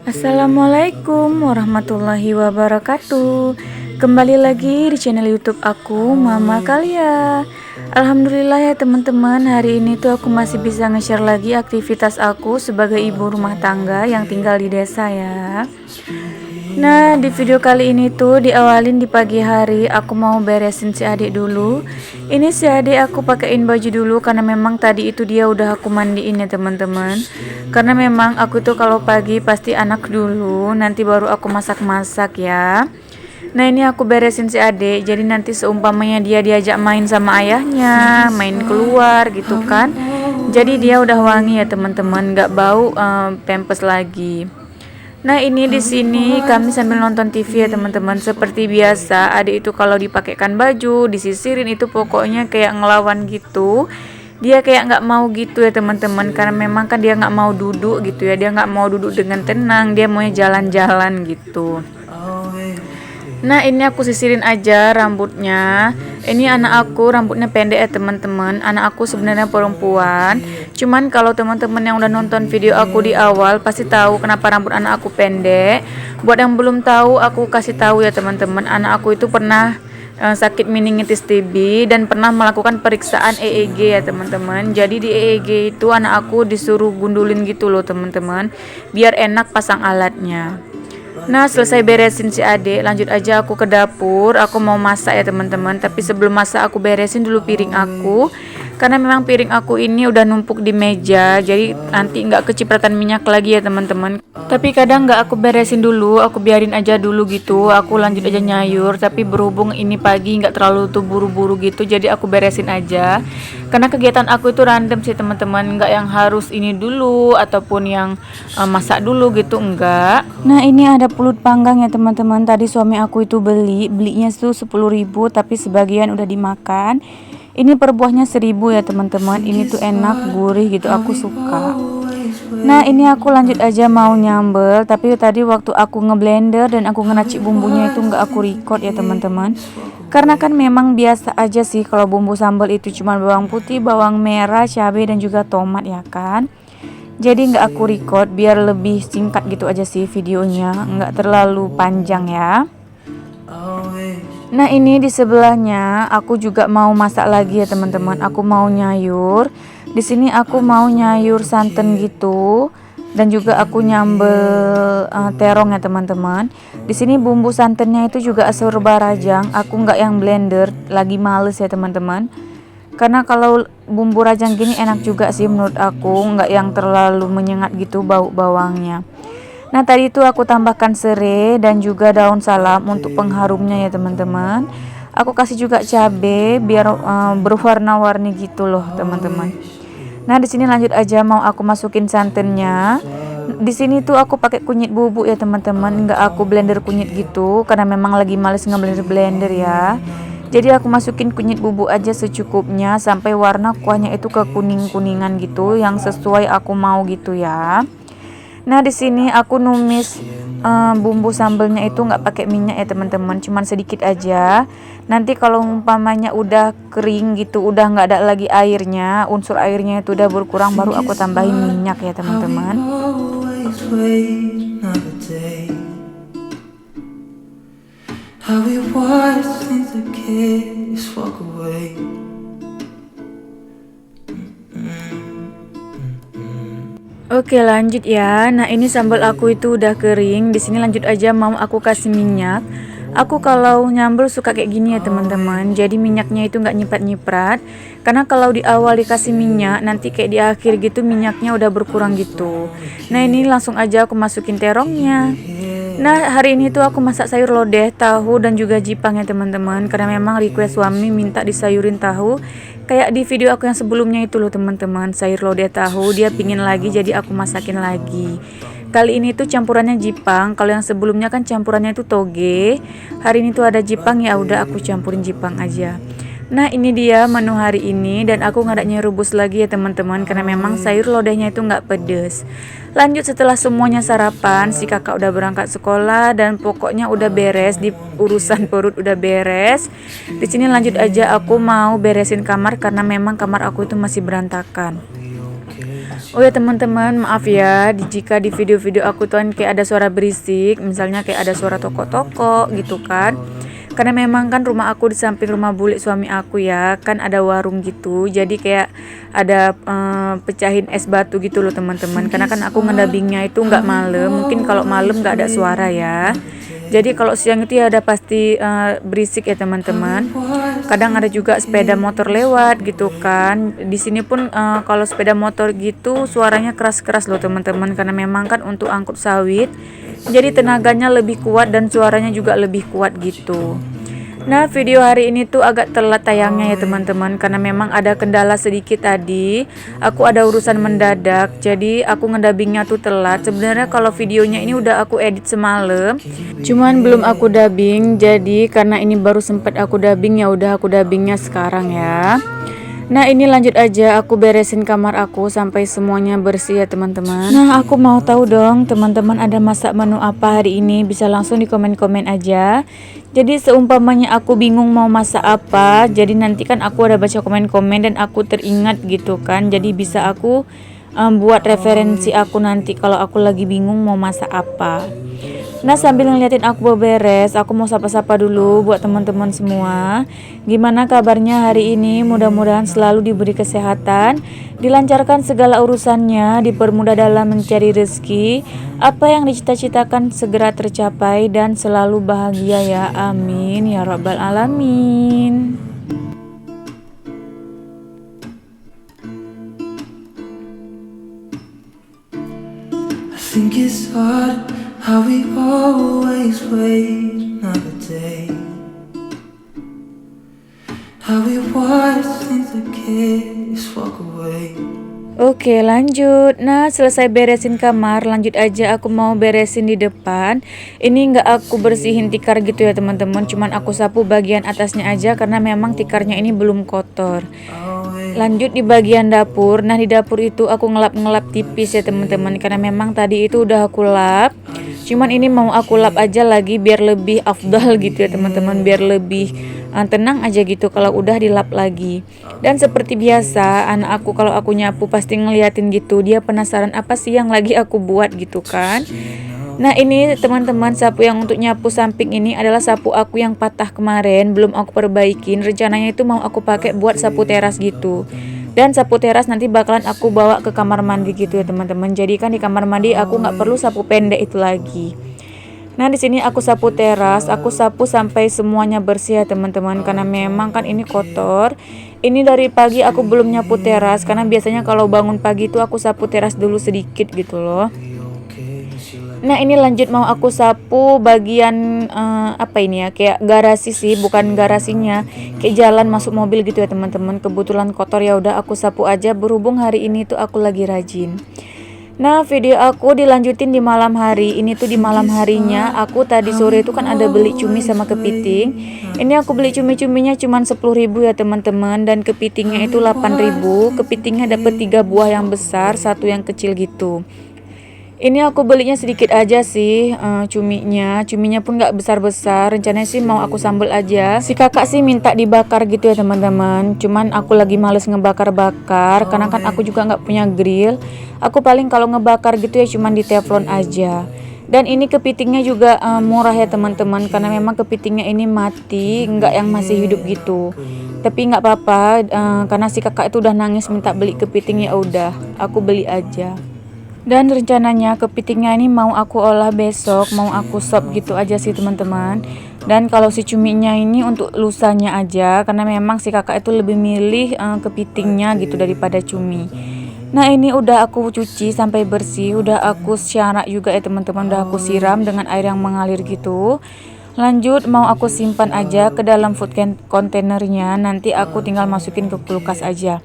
Assalamualaikum warahmatullahi wabarakatuh. Kembali lagi di channel YouTube aku, Mama Kalia. Alhamdulillah ya teman-teman, hari ini tuh aku masih bisa nge-share lagi aktivitas aku sebagai ibu rumah tangga yang tinggal di desa ya. Nah, di video kali ini tuh diawalin di pagi hari, aku mau beresin si adik dulu. Ini si adik aku pakein baju dulu karena memang tadi itu dia udah aku mandiin ya teman-teman. Karena memang aku tuh kalau pagi pasti anak dulu, nanti baru aku masak-masak ya. Nah, ini aku beresin si adik, jadi nanti seumpamanya dia diajak main sama ayahnya, main keluar gitu kan. Jadi dia udah wangi ya teman-teman, nggak bau pempes lagi. Nah, ini di sini kami sambil nonton TV ya teman-teman. Seperti biasa, adik itu kalau dipakaikan baju, disisirin itu pokoknya kayak ngelawan gitu. Dia kayak nggak mau gitu ya teman-teman, karena memang kan dia nggak mau duduk gitu ya. Dia nggak mau duduk dengan tenang, dia maunya jalan-jalan gitu. Nah, ini aku sisirin aja rambutnya. Ini anak aku rambutnya pendek ya teman-teman. Anak aku sebenarnya perempuan. Cuman kalau teman-teman yang udah nonton video aku di awal pasti tahu kenapa rambut anak aku pendek. Buat yang belum tahu, aku kasih tahu ya teman-teman. Anak aku itu pernah sakit meningitis TB dan pernah melakukan periksaan EEG ya teman-teman. Jadi di EEG itu anak aku disuruh gundulin gitu loh teman-teman, biar enak pasang alatnya. Nah, selesai beresin si adik, lanjut aja aku ke dapur. Aku mau masak ya teman-teman. Tapi sebelum masak aku beresin dulu piring aku, karena memang piring aku ini udah numpuk di meja. Jadi nanti nggak kecipratan minyak lagi ya teman-teman. Tapi kadang nggak aku beresin dulu, aku biarin aja dulu gitu. Aku lanjut aja nyayur. Tapi berhubung ini pagi nggak terlalu tuh buru-buru gitu, jadi aku beresin aja. Karena kegiatan aku itu random sih teman-teman, nggak yang harus ini dulu ataupun yang masak dulu gitu, enggak. Nah, ini ada pulut panggang ya teman-teman. Tadi suami aku itu belinya tuh 10.000, tapi sebagian udah dimakan. Ini per buahnya 1.000 ya teman-teman. Ini tuh enak, gurih gitu, aku suka. Nah, ini aku lanjut aja mau nyambel. Tapi tadi waktu aku ngeblender dan aku ngeracik bumbunya itu nggak aku record ya teman-teman. Karena kan memang biasa aja sih kalau bumbu sambal itu cuma bawang putih, bawang merah, cabai dan juga tomat ya kan. Jadi nggak aku record biar lebih singkat gitu aja sih videonya, nggak terlalu panjang ya. Nah, ini di sebelahnya aku juga mau masak lagi ya teman-teman. Aku mau nyayur. Di sini aku mau nyayur santan gitu dan juga aku nyambel terong ya teman-teman. Di sini bumbu santannya itu juga serba rajang. Aku nggak yang blender, lagi males ya teman-teman. Karena kalau bumbu rajang gini enak juga sih menurut aku, nggak yang terlalu menyengat gitu bau bawangnya. Nah, tadi itu aku tambahkan serai dan juga daun salam untuk pengharumnya ya teman-teman. Aku kasih juga cabai biar berwarna-warni gitu loh teman-teman. Nah, di sini lanjut aja mau aku masukin santannya. Di sini tuh aku pakai kunyit bubuk ya teman-teman, nggak aku blender kunyit gitu karena memang lagi males ngeblender ya. Jadi aku masukin kunyit bubuk aja secukupnya sampai warna kuahnya itu ke kuning-kuningan gitu yang sesuai aku mau gitu ya. Nah, di sini aku numis bumbu sambelnya itu nggak pakai minyak ya teman-teman, cuman sedikit aja. Nanti kalau umpamanya udah kering gitu, udah nggak ada lagi airnya, unsur airnya itu udah berkurang, baru aku tambahin minyak ya teman-teman. Oke, lanjut ya. Nah, ini sambal aku itu udah kering. Di sini lanjut aja mau aku kasih minyak. Aku kalau nyambel suka kayak gini ya teman-teman. Jadi minyaknya itu nggak nyiprat-nyiprat. Karena kalau di awal dikasih minyak, nanti kayak di akhir gitu minyaknya udah berkurang gitu. Nah, ini langsung aja aku masukin terongnya. Nah, hari ini tuh aku masak sayur lodeh, tahu dan juga jipang ya teman-teman. Karena memang request suami minta disayurin tahu. Kayak di video aku yang sebelumnya itu loh teman-teman, sayur lodeh tahu, dia pingin lagi jadi aku masakin lagi. Kali ini tuh campurannya jipang, kalau yang sebelumnya kan campurannya itu toge. Hari ini tuh ada jipang, ya udah aku campurin jipang aja. Nah, ini dia menu hari ini dan aku ngadaknya rebus lagi ya teman-teman karena memang sayur lodehnya itu nggak pedes. Lanjut setelah semuanya sarapan, si kakak udah berangkat sekolah dan pokoknya udah beres di urusan perut udah beres. Di sini lanjut aja aku mau beresin kamar karena memang kamar aku itu masih berantakan. Oh ya teman-teman, maaf ya jika di video-video aku tuh kayak ada suara berisik, misalnya kayak ada suara toko-toko gitu kan. Karena memang kan rumah aku di samping rumah bule suami aku ya, kan ada warung gitu. Jadi kayak ada pecahin es batu gitu loh teman-teman. Karena kan aku ngedabingnya itu nggak malam, mungkin kalau malam nggak ada suara ya. Jadi kalau siang itu ya ada pasti berisik ya teman-teman. Kadang ada juga sepeda motor lewat gitu kan. Di sini pun kalau sepeda motor gitu suaranya keras-keras loh teman-teman, karena memang kan untuk angkut sawit. Jadi tenaganya lebih kuat dan suaranya juga lebih kuat gitu. Nah, video hari ini tuh agak telat tayangnya ya teman-teman, karena memang ada kendala sedikit tadi. Aku ada urusan mendadak, jadi aku ngedabingnya tuh telat. Sebenarnya kalau videonya ini udah aku edit semalam, cuman belum aku dubbing. Jadi karena ini baru sempat aku dubbing, ya udah aku dubbingnya sekarang ya. Nah ini lanjut aja aku beresin kamar aku sampai semuanya bersih ya teman-teman. Nah aku mau tahu dong teman-teman ada masak menu apa hari ini, bisa langsung di komen-komen aja. Jadi seumpamanya aku bingung mau masak apa, jadi nanti kan aku ada baca komen-komen dan aku teringat gitu kan. Jadi bisa aku buat referensi aku nanti kalau aku lagi bingung mau masak apa. Nah sambil ngeliatin aku beberes, aku mau sapa-sapa dulu buat teman-teman semua. Gimana kabarnya hari ini? Mudah-mudahan selalu diberi kesehatan, dilancarkan segala urusannya, dipermudah dalam mencari rezeki, apa yang dicita-citakan segera tercapai dan selalu bahagia ya, amin ya rabbal alamin. I think it's hard how we always wait another day, how we watch things that kids walk away. Oke lanjut. Nah selesai beresin kamar, lanjut aja aku mau beresin di depan. Ini nggak aku bersihin tikar gitu ya teman-teman, cuman aku sapu bagian atasnya aja karena memang tikarnya ini belum kotor. Lanjut di bagian dapur. Nah di dapur itu aku ngelap-ngelap tipis ya teman-teman, karena memang tadi itu udah aku lap. Cuman ini mau aku lap aja lagi biar lebih afdal gitu ya teman-teman, biar lebih tenang aja gitu kalau udah dilap lagi. Dan seperti biasa anak aku kalau aku nyapu pasti ngeliatin gitu, dia penasaran apa sih yang lagi aku buat gitu kan. Nah ini teman-teman, sapu yang untuk nyapu samping ini adalah sapu aku yang patah kemarin, belum aku perbaikin. Rencananya itu mau aku pakai buat sapu teras gitu. Dan sapu teras nanti bakalan aku bawa ke kamar mandi gitu ya teman-teman. Jadi kan di kamar mandi aku nggak perlu sapu pendek itu lagi. Nah di sini aku sapu teras, aku sapu sampai semuanya bersih ya teman-teman, karena memang kan ini kotor. Ini dari pagi aku belum nyapu teras, karena biasanya kalau bangun pagi itu aku sapu teras dulu sedikit gitu loh. Nah ini lanjut mau aku sapu bagian apa ini ya, kayak garasi sih, bukan garasinya, kayak jalan masuk mobil gitu ya teman-teman. Kebetulan kotor, ya udah aku sapu aja, berhubung hari ini tuh aku lagi rajin. Nah video aku dilanjutin di malam hari. Ini tuh di malam harinya aku tadi sore itu kan ada beli cumi sama kepiting. Ini aku beli cumi-cuminya cuman 10.000 ya teman-teman, dan kepitingnya itu 8.000. Kepitingnya dapet 3 buah yang besar, 1 yang kecil gitu. Ini aku belinya sedikit aja sih cuminya pun nggak besar-besar. Rencananya sih mau aku sambal aja. Si kakak sih minta dibakar gitu ya teman-teman, cuman aku lagi males ngebakar-bakar karena kan aku juga nggak punya grill. Aku paling kalau ngebakar gitu ya cuman di teflon aja. Dan ini kepitingnya juga murah ya teman-teman, karena memang kepitingnya ini mati, nggak yang masih hidup gitu. Tapi nggak apa-apa, karena si kakak itu udah nangis minta beli kepiting, ya udah aku beli aja. Dan rencananya kepitingnya ini mau aku olah besok, mau aku sop gitu aja sih teman-teman. Dan kalau si cuminya ini untuk lusanya aja, karena memang si kakak itu lebih milih kepitingnya gitu daripada cumi. Nah ini udah aku cuci sampai bersih, udah aku syarak juga ya teman-teman, udah aku siram dengan air yang mengalir gitu. Lanjut mau aku simpan aja ke dalam food containernya, nanti aku tinggal masukin ke kulkas aja.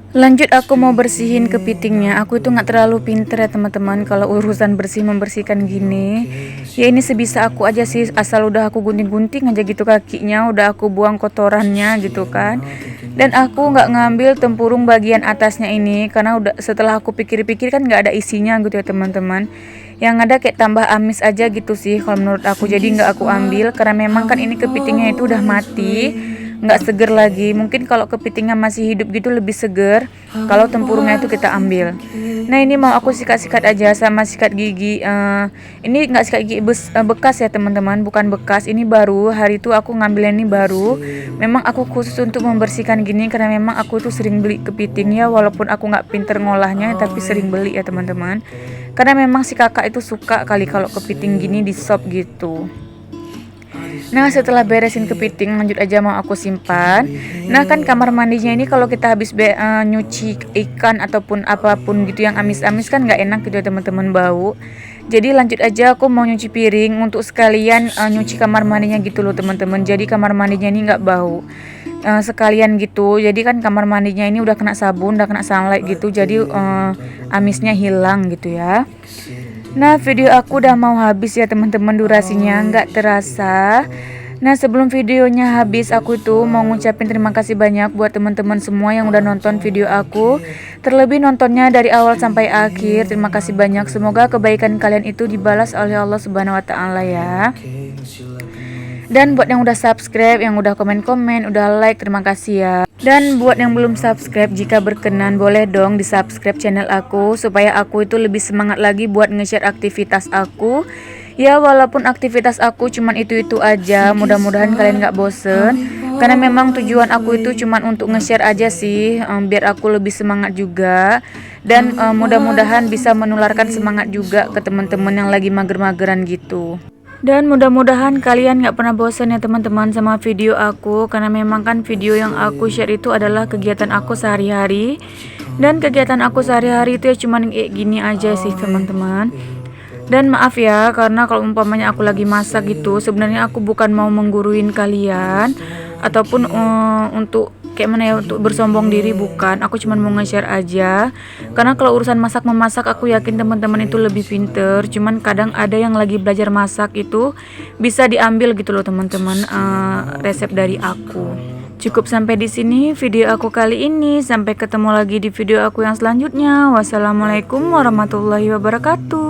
Lanjut aku mau bersihin kepitingnya. Aku itu nggak terlalu pinter ya teman-teman kalau urusan membersihkan gini. Ya ini sebisa aku aja sih, asal udah aku gunting-gunting aja gitu kakinya, udah aku buang kotorannya gitu kan. Dan aku nggak ngambil tempurung bagian atasnya ini karena udah setelah aku pikir-pikir kan nggak ada isinya gitu ya teman-teman. Yang ada kayak tambah amis aja gitu sih kalau menurut aku, jadi nggak aku ambil karena memang kan ini kepitingnya itu udah mati. nggak seger lagi. Mungkin kalau kepitingnya masih hidup gitu lebih seger kalau tempurungnya itu kita ambil. Nah ini mau aku sikat-sikat aja sama sikat gigi. Ini nggak sikat gigi bekas ya teman-teman, bukan bekas, ini baru. Hari itu aku ngambil ini baru. Memang aku khusus untuk membersihkan gini karena memang aku tuh sering beli kepiting ya, walaupun aku nggak pinter ngolahnya tapi sering beli ya teman-teman. Karena memang si kakak itu suka kali kalau kepiting gini di sop gitu. Nah setelah beresin kepiting, lanjut aja mau aku simpan. Nah kan kamar mandinya ini kalau kita habis nyuci ikan ataupun apapun gitu yang amis-amis kan nggak enak gitu ya teman-teman, bau. Jadi lanjut aja aku mau nyuci piring untuk sekalian nyuci kamar mandinya gitu loh teman-teman. Jadi kamar mandinya ini nggak bau. Sekalian gitu. Jadi kan kamar mandinya ini udah kena sabun, udah kena sunlight gitu. Jadi amisnya hilang gitu ya. Nah video aku udah mau habis ya teman-teman, durasinya nggak terasa. Nah sebelum videonya habis, aku itu mau ngucapin terima kasih banyak buat teman-teman semua yang udah nonton video aku. Terlebih nontonnya dari awal sampai akhir. Terima kasih banyak. Semoga kebaikan kalian itu dibalas oleh Allah Subhanahu wa taala ya. Dan buat yang udah subscribe, yang udah komen-komen, udah like, terima kasih ya. Dan buat yang belum subscribe, jika berkenan boleh dong di subscribe channel aku supaya aku itu lebih semangat lagi buat nge-share aktivitas aku. Ya walaupun aktivitas aku cuman itu-itu aja, mudah-mudahan kalian gak bosen. Karena memang tujuan aku itu cuman untuk nge-share aja sih, biar aku lebih semangat juga. Dan mudah-mudahan bisa menularkan semangat juga ke teman-teman yang lagi mager-mageran gitu. Dan mudah-mudahan kalian gak pernah bosan ya teman-teman sama video aku. Karena memang kan video yang aku share itu adalah kegiatan aku sehari-hari. Dan kegiatan aku sehari-hari itu ya cuman kayak gini aja sih teman-teman. Dan maaf ya karena kalau umpamanya aku lagi masak gitu, sebenarnya aku bukan mau mengguruin kalian ataupun untuk kayak mana ya, untuk bersombong diri, bukan. Aku cuma mau nge-share aja. Karena kalau urusan masak memasak aku yakin teman-teman itu lebih pinter. Cuman kadang ada yang lagi belajar masak itu bisa diambil gitu loh teman-teman, resep dari aku. Cukup sampai di sini video aku kali ini. Sampai ketemu lagi di video aku yang selanjutnya. Wassalamualaikum warahmatullahi wabarakatuh.